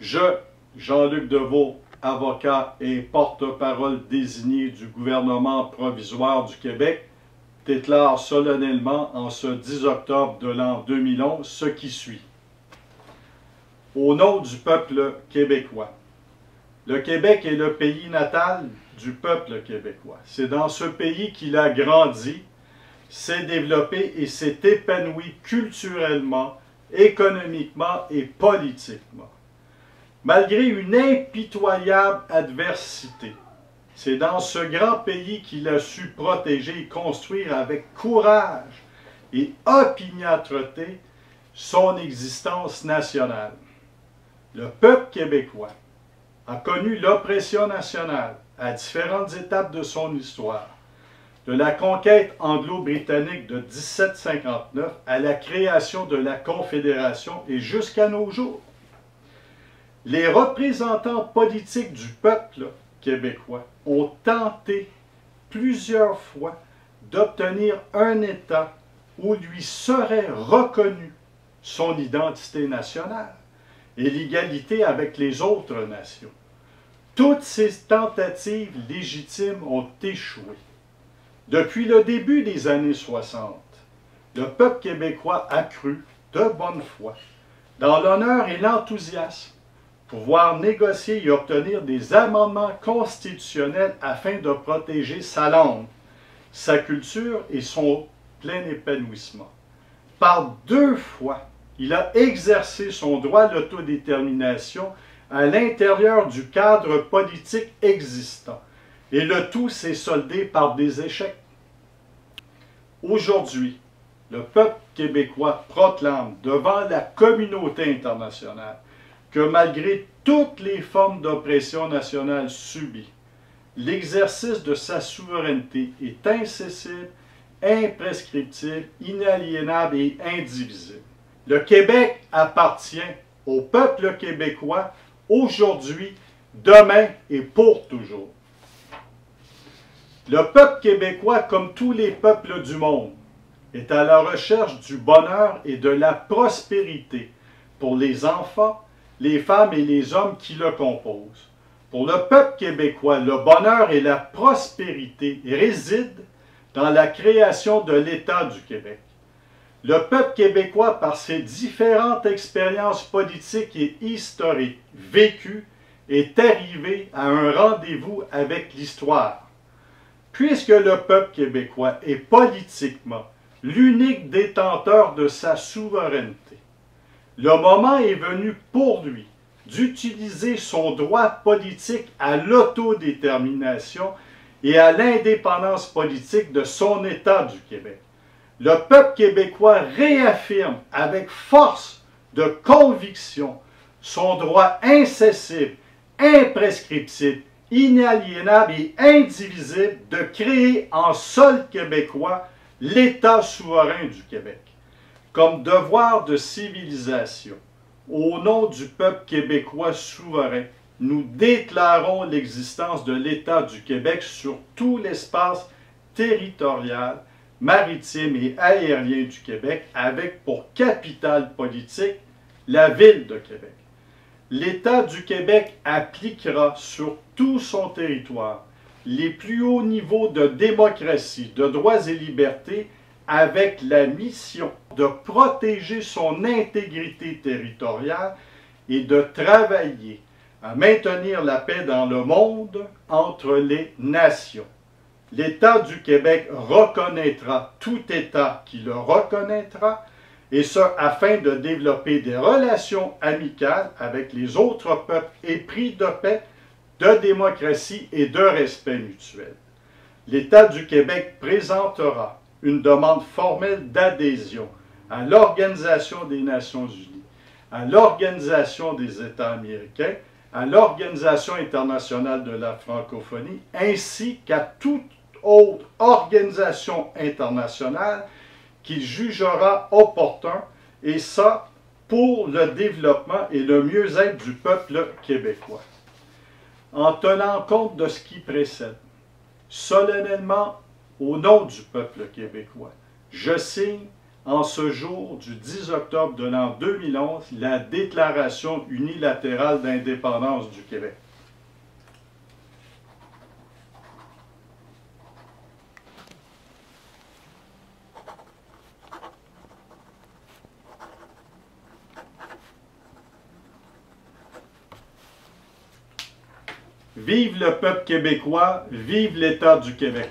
Je, Jean-Luc Deveau, avocat et porte-parole désigné du gouvernement provisoire du Québec, déclare solennellement en ce 10 octobre de l'an 2011 ce qui suit. Au nom du peuple québécois. Le Québec est le pays natal du peuple québécois. C'est dans ce pays qu'il a grandi, s'est développé et s'est épanoui culturellement, économiquement et politiquement. Malgré une impitoyable adversité, c'est dans ce grand pays qu'il a su protéger et construire avec courage et opiniâtreté son existence nationale. Le peuple québécois a connu l'oppression nationale à différentes étapes de son histoire, de la conquête anglo-britannique de 1759 à la création de la Confédération et jusqu'à nos jours. Les représentants politiques du peuple québécois ont tenté plusieurs fois d'obtenir un État où lui serait reconnue son identité nationale et l'égalité avec les autres nations. Toutes ces tentatives légitimes ont échoué. Depuis le début des années 60, le peuple québécois a cru, de bonne foi, dans l'honneur et l'enthousiasme, pouvoir négocier et obtenir des amendements constitutionnels afin de protéger sa langue, sa culture et son plein épanouissement. Par 2 fois, il a exercé son droit à l'autodétermination à l'intérieur du cadre politique existant, et le tout s'est soldé par des échecs. Aujourd'hui, le peuple québécois proclame devant la communauté internationale que malgré toutes les formes d'oppression nationale subies, l'exercice de sa souveraineté est incessible, imprescriptible, inaliénable et indivisible. Le Québec appartient au peuple québécois aujourd'hui, demain et pour toujours. Le peuple québécois, comme tous les peuples du monde, est à la recherche du bonheur et de la prospérité pour les enfants, les femmes et les hommes qui le composent. Pour le peuple québécois, le bonheur et la prospérité résident dans la création de l'État du Québec. Le peuple québécois, par ses différentes expériences politiques et historiques vécues, est arrivé à un rendez-vous avec l'histoire. Puisque le peuple québécois est politiquement l'unique détenteur de sa souveraineté, le moment est venu pour lui d'utiliser son droit politique à l'autodétermination et à l'indépendance politique de son État du Québec. Le peuple québécois réaffirme avec force de conviction son droit incessible, imprescriptible, inaliénable et indivisible de créer en sol québécois l'État souverain du Québec. Comme devoir de civilisation, au nom du peuple québécois souverain, nous déclarons l'existence de l'État du Québec sur tout l'espace territorial, maritime et aérien du Québec, avec pour capitale politique la ville de Québec. L'État du Québec appliquera sur tout son territoire les plus hauts niveaux de démocratie, de droits et libertés, avec la mission de protéger son intégrité territoriale et de travailler à maintenir la paix dans le monde entre les nations. L'État du Québec reconnaîtra tout État qui le reconnaîtra, et ce, afin de développer des relations amicales avec les autres peuples épris de paix, de démocratie et de respect mutuel. L'État du Québec présentera une demande formelle d'adhésion à l'Organisation des Nations Unies, à l'Organisation des États américains, à l'Organisation internationale de la francophonie, ainsi qu'à toute autre organisation internationale qu'il jugera opportun, et ça pour le développement et le mieux-être du peuple québécois. En tenant compte de ce qui précède, solennellement, au nom du peuple québécois, je signe en ce jour du 10 octobre de l'an 2011, la Déclaration unilatérale d'indépendance du Québec. Vive le peuple québécois, vive l'État du Québec.